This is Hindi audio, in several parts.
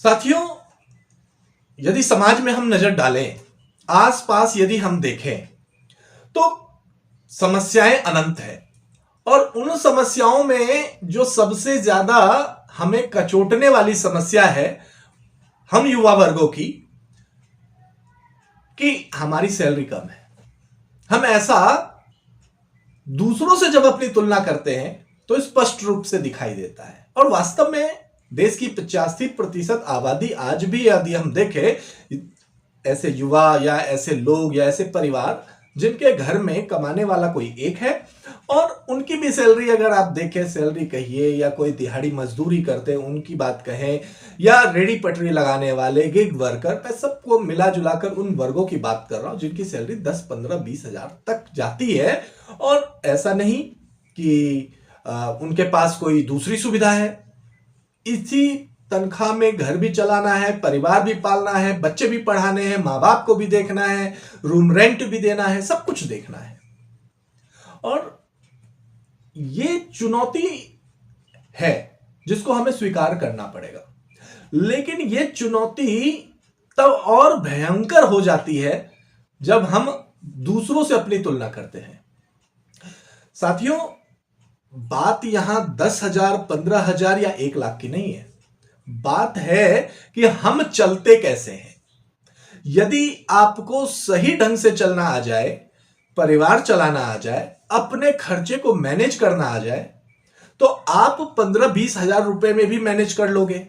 साथियों, यदि समाज में हम नजर डालें, आसपास यदि हम देखें, तो समस्याएं अनंत है। और उन समस्याओं में जो सबसे ज्यादा हमें कचोटने वाली समस्या है हम युवा वर्गों की, कि हमारी सैलरी कम है। हम ऐसा दूसरों से जब अपनी तुलना करते हैं तो स्पष्ट रूप से दिखाई देता है। और वास्तव में देश की 85% आबादी आज भी यदि हम देखें, ऐसे युवा या ऐसे लोग या ऐसे परिवार जिनके घर में कमाने वाला कोई एक है, और उनकी भी सैलरी अगर आप देखें, सैलरी कहिए या कोई दिहाड़ी मजदूरी करते हैं उनकी बात कहें, या रेडी पटरी लगाने वाले गिग वर्कर, मैं सबको मिला जुलाकर उन वर्गों की बात कर रहा हूं जिनकी सैलरी 10, 15, 20 हजार तक जाती है। और ऐसा नहीं कि उनके पास कोई दूसरी सुविधा है। इसी तनख्वाह में घर भी चलाना है, परिवार भी पालना है, बच्चे भी पढ़ाने हैं, माँ बाप को भी देखना है, रूम रेंट भी देना है, सब कुछ देखना है। और ये चुनौती है जिसको हमें स्वीकार करना पड़ेगा। लेकिन ये चुनौती तब और भयंकर हो जाती है जब हम दूसरों से अपनी तुलना करते हैं। साथियों, बात यहां 10,000, 15,000 या 1 लाख की नहीं है। बात है कि हम चलते कैसे हैं। यदि आपको सही ढंग से चलना आ जाए, परिवार चलाना आ जाए, अपने खर्चे को मैनेज करना आ जाए, तो आप 15-20 हजार रुपए में भी मैनेज कर लोगे।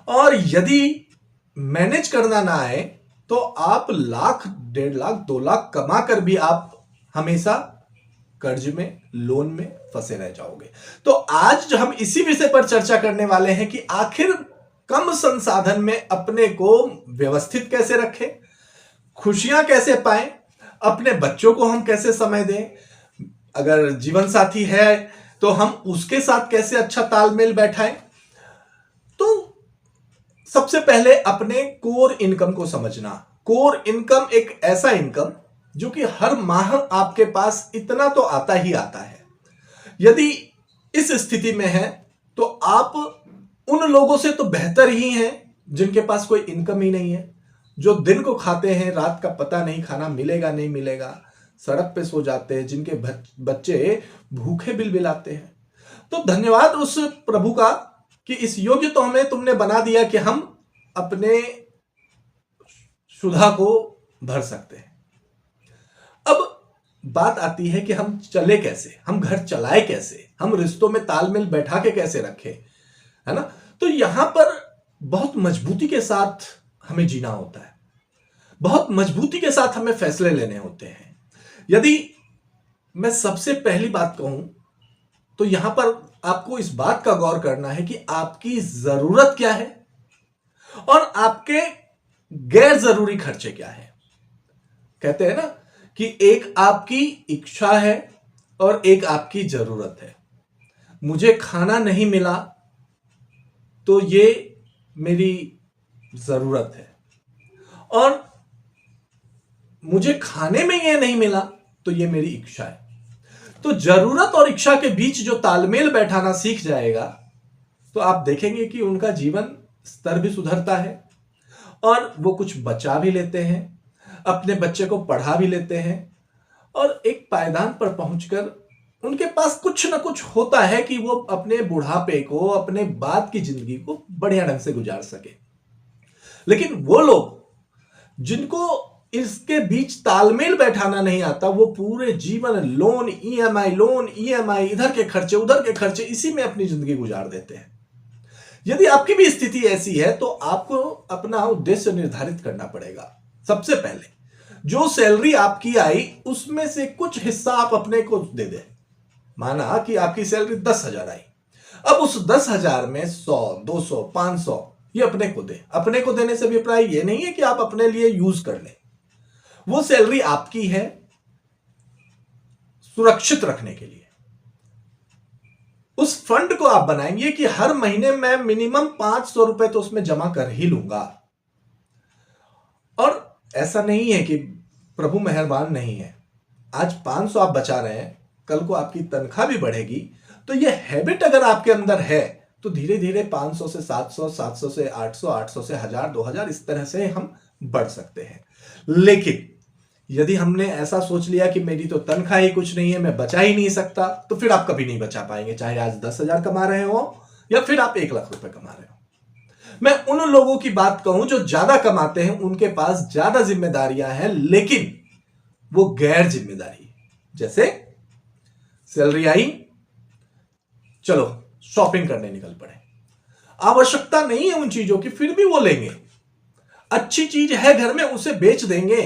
और यदि मैनेज करना ना आए तो आप लाख, 1.5 लाख, 2 लाख कमा कर भी आप हमेशा कर्ज में, लोन में फंसे रह जाओगे। तो आज हम इसी विषय पर चर्चा करने वाले हैं कि आखिर कम संसाधन में अपने को व्यवस्थित कैसे रखें, खुशियां कैसे पाएं, अपने बच्चों को हम कैसे समय दें, अगर जीवन साथी है तो हम उसके साथ कैसे अच्छा तालमेल बैठाएं। तो सबसे पहले अपने कोर इनकम को समझना। कोर इनकम एक ऐसा इनकम जो कि हर माह आपके पास इतना तो आता ही आता है। यदि इस स्थिति में है तो आप उन लोगों से तो बेहतर ही हैं जिनके पास कोई इनकम ही नहीं है, जो दिन को खाते हैं, रात का पता नहीं खाना मिलेगा नहीं मिलेगा, सड़क पे सो जाते हैं, जिनके बच्चे भूखे बिलबिलाते हैं। तो धन्यवाद उस प्रभु का कि इस योग्य तो हमें तुमने बना दिया कि हम अपने सुधा को भर सकते हैं। अब बात आती है कि हम चले कैसे, हम घर चलाए कैसे, हम रिश्तों में तालमेल बैठा के कैसे रखें, है ना। तो यहां पर बहुत मजबूती के साथ हमें जीना होता है, बहुत मजबूती के साथ हमें फैसले लेने होते हैं। यदि मैं सबसे पहली बात कहूं तो यहां पर आपको इस बात का गौर करना है कि आपकी जरूरत क्या है और आपके गैर जरूरी खर्चे क्या है। कहते हैं ना कि एक आपकी इच्छा है और एक आपकी जरूरत है। मुझे खाना नहीं मिला तो ये मेरी जरूरत है, और मुझे खाने में ये नहीं मिला तो ये मेरी इच्छा है। तो जरूरत और इच्छा के बीच जो तालमेल बैठाना सीख जाएगा तो आप देखेंगे कि उनका जीवन स्तर भी सुधरता है, और वो कुछ बचा भी लेते हैं, अपने बच्चे को पढ़ा भी लेते हैं, और एक पायदान पर पहुंचकर उनके पास कुछ ना कुछ होता है कि वो अपने बुढ़ापे को, अपने बाद की जिंदगी को बढ़िया ढंग से गुजार सके। लेकिन वो लोग जिनको इसके बीच तालमेल बैठाना नहीं आता, वो पूरे जीवन लोन ईएमआई, इधर के खर्चे उधर के खर्चे, इसी में अपनी जिंदगी गुजार देते हैं। यदि आपकी भी स्थिति ऐसी है तो आपको अपना उद्देश्य निर्धारित करना पड़ेगा। सबसे पहले जो सैलरी आपकी आई उसमें से कुछ हिस्सा आप अपने को दे दें। माना कि आपकी सैलरी 10,000 आई, अब उस 10,000 में 100, 200, 500 ये अपने को दे। अपने को देने से अभिप्राय ये नहीं है कि आप अपने लिए यूज कर लें। वो सैलरी आपकी है सुरक्षित रखने के लिए। उस फंड को आप बनाएंगे कि हर महीने मैं मिनिमम 500 रुपए तो उसमें जमा कर ही लूंगा। और ऐसा नहीं है कि प्रभु मेहरबान नहीं है, आज 500 आप बचा रहे हैं, कल को आपकी तनख्वाह भी बढ़ेगी। तो यह हैबिट अगर आपके अंदर है तो धीरे धीरे 500 से 700, 700 से 800, 800 से 1000, 2000 इस तरह से हम बढ़ सकते हैं। लेकिन यदि हमने ऐसा सोच लिया कि मेरी तो तनख्वाह ही कुछ नहीं है, मैं बचा ही नहीं सकता, तो फिर आप कभी नहीं बचा पाएंगे, चाहे आज 10,000 कमा रहे हो या फिर आप 1,00,000 रुपए कमा रहे हो। मैं उन लोगों की बात कहूं जो ज्यादा कमाते हैं, उनके पास ज्यादा जिम्मेदारियां हैं, लेकिन वो गैर जिम्मेदारी है। जैसे सैलरी आई, चलो शॉपिंग करने निकल पड़े, आवश्यकता नहीं है उन चीजों की, फिर भी वो लेंगे। अच्छी चीज है घर में, उसे बेच देंगे,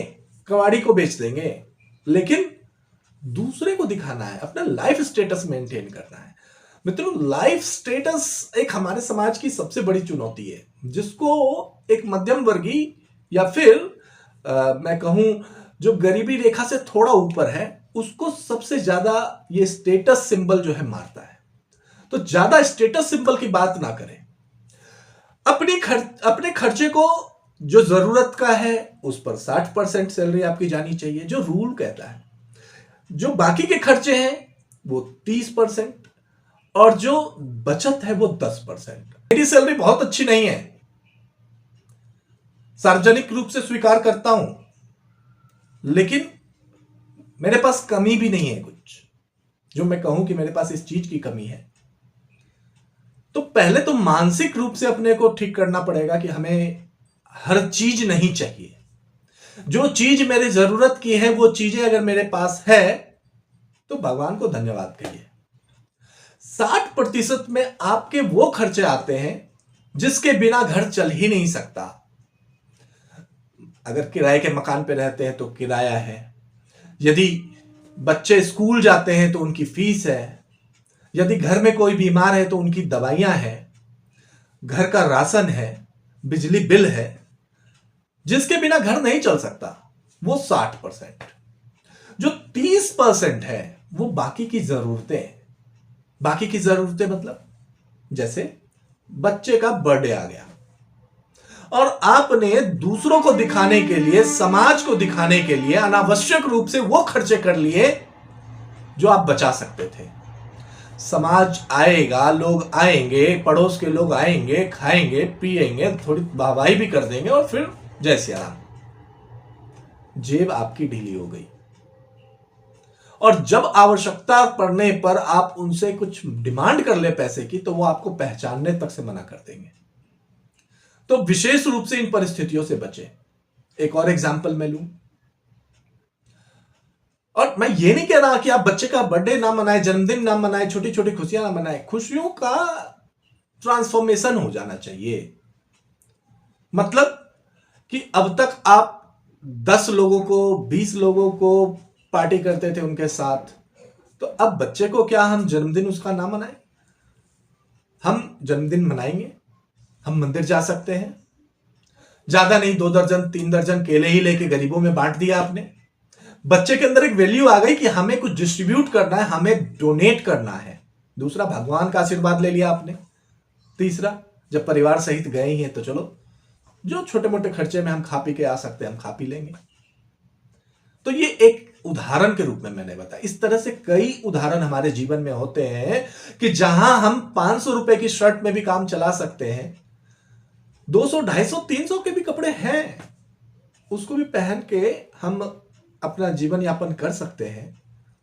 कबाड़ी को बेच देंगे, लेकिन दूसरे को दिखाना है, अपना लाइफ स्टेटस मेंटेन करना है। मित्रों, लाइफ स्टेटस एक हमारे समाज की सबसे बड़ी चुनौती है, जिसको एक मध्यम वर्गीय या फिर मैं कहूं जो गरीबी रेखा से थोड़ा ऊपर है, उसको सबसे ज्यादा ये स्टेटस सिंबल जो है मारता है। तो ज्यादा स्टेटस सिंबल की बात ना करें, अपने खर्चे को जो जरूरत का है उस पर 60% सैलरी आपकी जानी चाहिए, जो रूल कहता है। जो बाकी के खर्चे हैं वो 30% और जो बचत है वो 10%। मेरी सैलरी बहुत अच्छी नहीं है, सार्वजनिक रूप से स्वीकार करता हूं, लेकिन मेरे पास कमी भी नहीं है कुछ जो मैं कहूं कि मेरे पास इस चीज की कमी है। तो पहले तो मानसिक रूप से अपने को ठीक करना पड़ेगा कि हमें हर चीज नहीं चाहिए। जो चीज मेरे जरूरत की है वो चीजें अगर मेरे पास है तो भगवान को धन्यवाद कहिए। 60% में आपके वो खर्चे आते हैं जिसके बिना घर चल ही नहीं सकता। अगर किराए के मकान पे रहते हैं तो किराया है, यदि बच्चे स्कूल जाते हैं तो उनकी फीस है, यदि घर में कोई बीमार है तो उनकी दवाइयां हैं, घर का राशन है, बिजली बिल है। जिसके बिना घर नहीं चल सकता वो 60%। जो 30% है वो बाकी की जरूरतें। बाकी की जरूरतें मतलब जैसे बच्चे का बर्थडे आ गया और आपने दूसरों को दिखाने के लिए, समाज को दिखाने के लिए अनावश्यक रूप से वो खर्चे कर लिए जो आप बचा सकते थे। समाज आएगा, लोग आएंगे, पड़ोस के लोग आएंगे, खाएंगे पिएंगे, थोड़ी वाहवाही भी कर देंगे और फिर जय सिया राम। जेब आपकी ढीली हो गई और जब आवश्यकता पड़ने पर आप उनसे कुछ डिमांड कर ले पैसे की तो वो आपको पहचानने तक से मना कर देंगे। तो विशेष रूप से इन परिस्थितियों से बचे। एक और एग्जाम्पल मैं लूं, और मैं ये नहीं कह रहा कि आप बच्चे का बर्थडे ना मनाए, जन्मदिन ना मनाए, छोटी छोटी खुशियां ना मनाए। खुशियों का ट्रांसफॉर्मेशन हो जाना चाहिए। मतलब कि अब तक आप 10 लोगों को, 20 लोगों को पार्टी करते थे उनके साथ, तो अब बच्चे को क्या हम जन्मदिन उसका ना मनाएं? हम जन्मदिन मनाएंगे, हम मंदिर जा सकते हैं, ज्यादा नहीं 2 दर्जन 3 दर्जन केले ही लेके गरीबों में बांट दिया आपने। बच्चे के अंदर एक वैल्यू आ गई कि हमें कुछ डिस्ट्रीब्यूट करना है, हमें डोनेट करना है। दूसरा, भगवान का आशीर्वाद ले लिया आपने। तीसरा, जब परिवार सहित गए ही हैं तो चलो जो छोटे मोटे खर्चे में हम खा पी के आ सकते हैं हम खा पी लेंगे। तो ये एक उदाहरण के रूप में मैंने बताया। इस तरह से कई उदाहरण हमारे जीवन में होते हैं कि जहां हम 500 रुपए की शर्ट में भी काम चला सकते हैं, 200, 250, 300 के भी कपड़े हैं, उसको भी पहन के हम अपना जीवन यापन कर सकते हैं।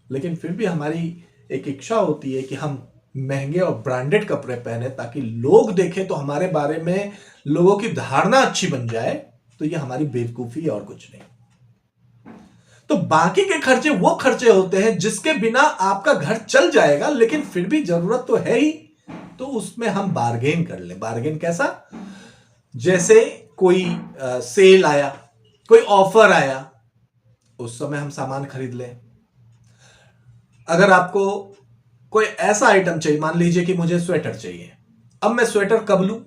लेकिन फिर भी हमारी एक इच्छा होती है कि हम महंगे और ब्रांडेड कपड़े पहने ताकि लोग देखें तो हमारे बारे में लोगों की धारणा अच्छी बन जाए। तो ये हमारी बेवकूफी और कुछ नहीं। तो बाकी के खर्चे वो खर्चे होते हैं जिसके बिना आपका घर चल जाएगा, लेकिन फिर भी जरूरत तो है ही, तो उसमें हम बार्गेन कर लें। बार्गेन कैसा? जैसे कोई सेल आया, कोई ऑफर आया, उस समय हम सामान खरीद लें। अगर आपको कोई ऐसा आइटम चाहिए, मान लीजिए कि मुझे स्वेटर चाहिए, अब मैं स्वेटर कब लूं?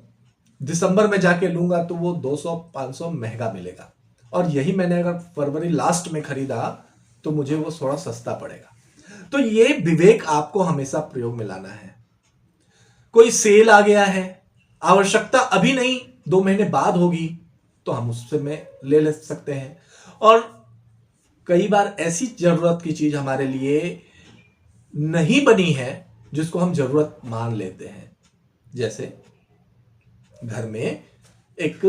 दिसंबर में जाके लूंगा तो वो 200-500 महंगा मिलेगा, और यही मैंने अगर फरवरी लास्ट में खरीदा तो मुझे वो थोड़ा सस्ता पड़ेगा। तो ये विवेक आपको हमेशा प्रयोग में लाना है। कोई सेल आ गया है, आवश्यकता अभी नहीं 2 महीने बाद होगी, तो हम उससे में ले सकते हैं। और कई बार ऐसी जरूरत की चीज हमारे लिए नहीं बनी है जिसको हम जरूरत मान लेते हैं। जैसे घर में एक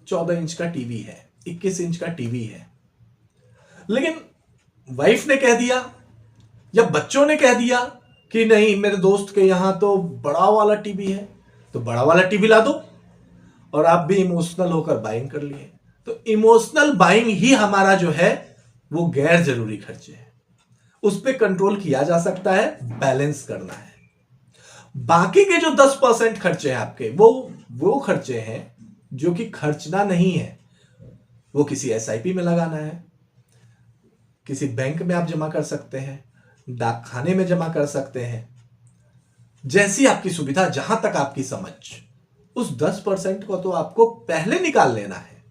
14 इंच का टीवी है, 21 इंच का टीवी है, लेकिन वाइफ ने कह दिया या बच्चों ने कह दिया कि नहीं मेरे दोस्त के यहां तो बड़ा वाला टीवी है, तो बड़ा वाला टीवी ला दो, और आप भी इमोशनल होकर बाइंग कर लिए। तो इमोशनल बाइंग ही हमारा जो है वो गैर जरूरी खर्चे है, उस पर कंट्रोल किया जा सकता है, बैलेंस करना है। बाकी के जो 10% खर्चे हैं आपके, वो खर्चे हैं जो कि खर्चना नहीं है, वो किसी एसआईपी में लगाना है, किसी बैंक में आप जमा कर सकते हैं, डाकखाने में जमा कर सकते हैं, जैसी आपकी सुविधा, जहां तक आपकी समझ। उस 10% को तो आपको पहले निकाल लेना है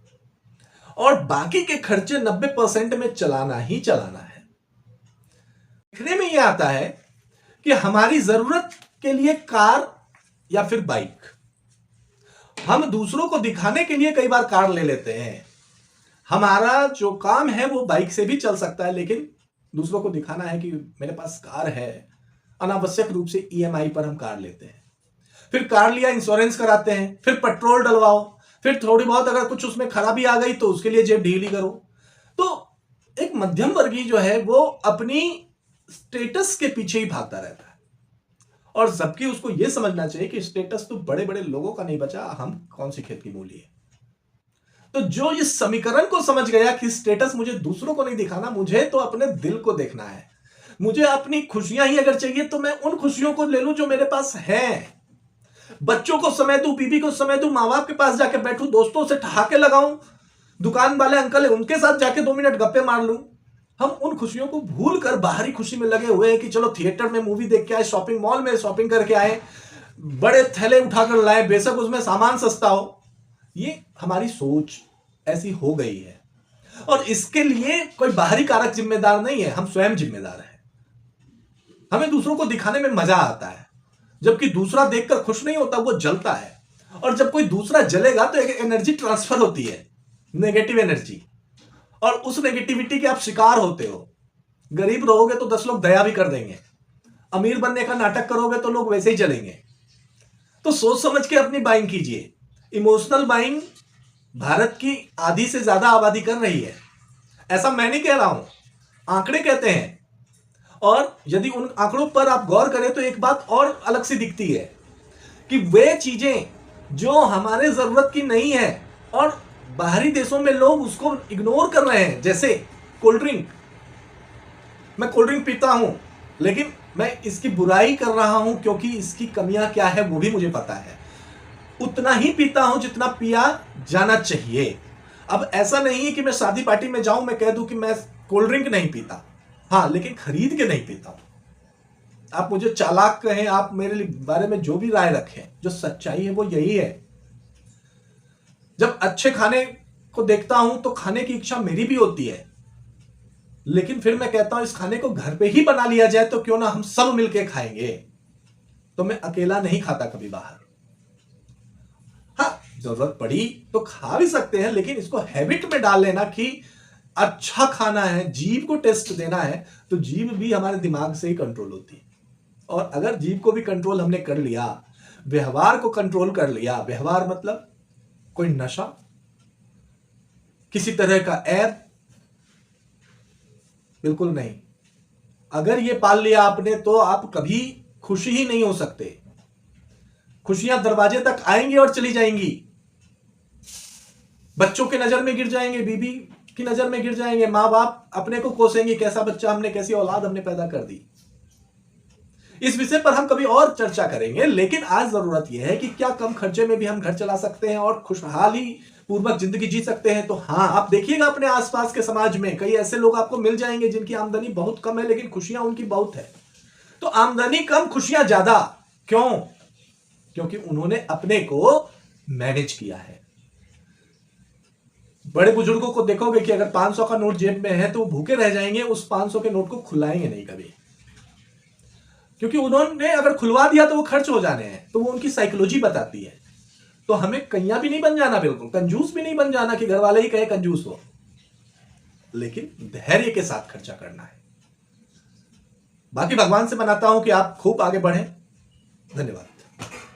और बाकी के खर्चे 90% में चलाना ही चलाना है। देखने में यह आता है कि हमारी जरूरत के लिए कार या फिर बाइक, हम दूसरों को दिखाने के लिए कई बार कार ले लेते हैं। हमारा जो काम है वो बाइक से भी चल सकता है, लेकिन दूसरों को दिखाना है कि मेरे पास कार है, अनावश्यक रूप से ईएमआई पर हम कार लेते हैं। फिर कार लिया, इंश्योरेंस कराते हैं, फिर पेट्रोल डलवाओ, फिर थोड़ी बहुत अगर कुछ उसमें खराबी आ गई तो उसके लिए जेब ढीली करो। तो एक मध्यम वर्गीय जो है वो अपनी स्टेटस के पीछे ही भागता रहता है, और जबकि उसको यह समझना चाहिए कि स्टेटस तो बड़े बड़े लोगों का नहीं बचा, हम कौन सी खेत की मूली है। तो जो इस समीकरण को समझ गया कि स्टेटस मुझे दूसरों को नहीं दिखाना, मुझे तो अपने दिल को देखना है, मुझे अपनी खुशियां ही अगर चाहिए तो मैं उन खुशियों को ले लूं जो मेरे पास है। बच्चों को समय दूं, बीबी को समय दूं, माँ बाप के पास जाके बैठूं, दोस्तों से ठहाके लगाऊं, दुकान वाले अंकल है उनके साथ जाके 2 मिनट गप्पे मार लूं। हम उन खुशियों को भूल कर बाहरी खुशी में लगे हुए हैं कि चलो थिएटर में मूवी देख के आए, शॉपिंग मॉल में शॉपिंग करके आए, बड़े थैले उठाकर लाए, बेशक उसमें सामान सस्ता हो। ये हमारी सोच ऐसी हो गई है, और इसके लिए कोई बाहरी कारक जिम्मेदार नहीं है, हम स्वयं जिम्मेदार हैं। हमें दूसरों को दिखाने में मजा आता है, जबकि दूसरा देखकर खुश नहीं होता, वो जलता है। और जब कोई दूसरा जलेगा तो एक एनर्जी ट्रांसफर होती है, नेगेटिव एनर्जी, और उस नेगेटिविटी के आप शिकार होते हो। गरीब रहोगे तो 10 लोग दया भी कर देंगे, अमीर बनने का नाटक करोगे तो लोग वैसे ही चलेंगे। तो सोच समझ के अपनी बाइंग कीजिए। इमोशनल बाइंग भारत की आधी से ज्यादा आबादी कर रही है, ऐसा मैं नहीं कह रहा हूं, आंकड़े कहते हैं। और यदि उन आंकड़ों पर आप गौर करें तो एक बात और अलग सी दिखती है कि वे चीजें जो हमारे जरूरत की नहीं है और बाहरी देशों में लोग उसको इग्नोर कर रहे हैं, जैसे कोल्ड ड्रिंक। मैं कोल्ड ड्रिंक पीता हूं, लेकिन मैं इसकी बुराई कर रहा हूं क्योंकि इसकी कमियां क्या है वो भी मुझे पता है। उतना ही पीता हूं जितना पिया जाना चाहिए। अब ऐसा नहीं है कि मैं शादी पार्टी में जाऊं, मैं कह दूं कि मैं कोल्ड ड्रिंक नहीं पीता, हाँ, लेकिन खरीद के नहीं पीता हूं। आप मुझे चालाक कहें, आप मेरे बारे में जो भी राय रखें, जो सच्चाई है वो यही है। जब अच्छे खाने को देखता हूं तो खाने की इच्छा मेरी भी होती है, लेकिन फिर मैं कहता हूं इस खाने को घर पे ही बना लिया जाए तो क्यों ना हम सब मिलके खाएंगे। तो मैं अकेला नहीं खाता कभी बाहर। हाँ, जरूरत पड़ी तो खा भी सकते हैं, लेकिन इसको हैबिट में डाल लेना कि अच्छा खाना है, जीभ को टेस्ट देना है, तो जीभ भी हमारे दिमाग से ही कंट्रोल होती है। और अगर जीभ को भी कंट्रोल हमने कर लिया, व्यवहार को कंट्रोल कर लिया, व्यवहार मतलब कोई नशा, किसी तरह का ऐप, बिल्कुल नहीं। अगर ये पाल लिया आपने तो आप कभी खुशी ही नहीं हो सकते। खुशियां दरवाजे तक आएंगी और चली जाएंगी, बच्चों के नजर में गिर जाएंगे, बीबी की नजर में गिर जाएंगे, मां बाप अपने को कोसेंगे, कैसा बच्चा हमने, कैसी औलाद हमने पैदा कर दी। इस विषय पर हम कभी और चर्चा करेंगे, लेकिन आज जरूरत यह है कि क्या कम खर्चे में भी हम घर चला सकते हैं और खुशहाली पूर्वक जिंदगी जी सकते हैं। तो हाँ, आप देखिएगा अपने आसपास के समाज में कई ऐसे लोग आपको मिल जाएंगे जिनकी आमदनी बहुत कम है, लेकिन खुशियां उनकी बहुत है। तो आमदनी कम, खुशियां ज्यादा, क्यों? क्योंकि उन्होंने अपने को मैनेज किया है। बड़े बुजुर्गों को देखोगे कि अगर 500 का नोट जेब में है तो वो भूखे रह जाएंगे, उस 500 के नोट को खुलाएंगे नहीं कभी, क्योंकि उन्होंने अगर खुलवा दिया तो वो खर्च हो जाने हैं। तो वो उनकी साइकोलॉजी बताती है। तो हमें कन्या भी नहीं बन जाना, बिल्कुल कंजूस भी नहीं बन जाना कि घर वाले ही कहे कंजूस हो, लेकिन धैर्य के साथ खर्चा करना है। बाकी भगवान से मनाता हूं कि आप खूब आगे बढ़ें। धन्यवाद।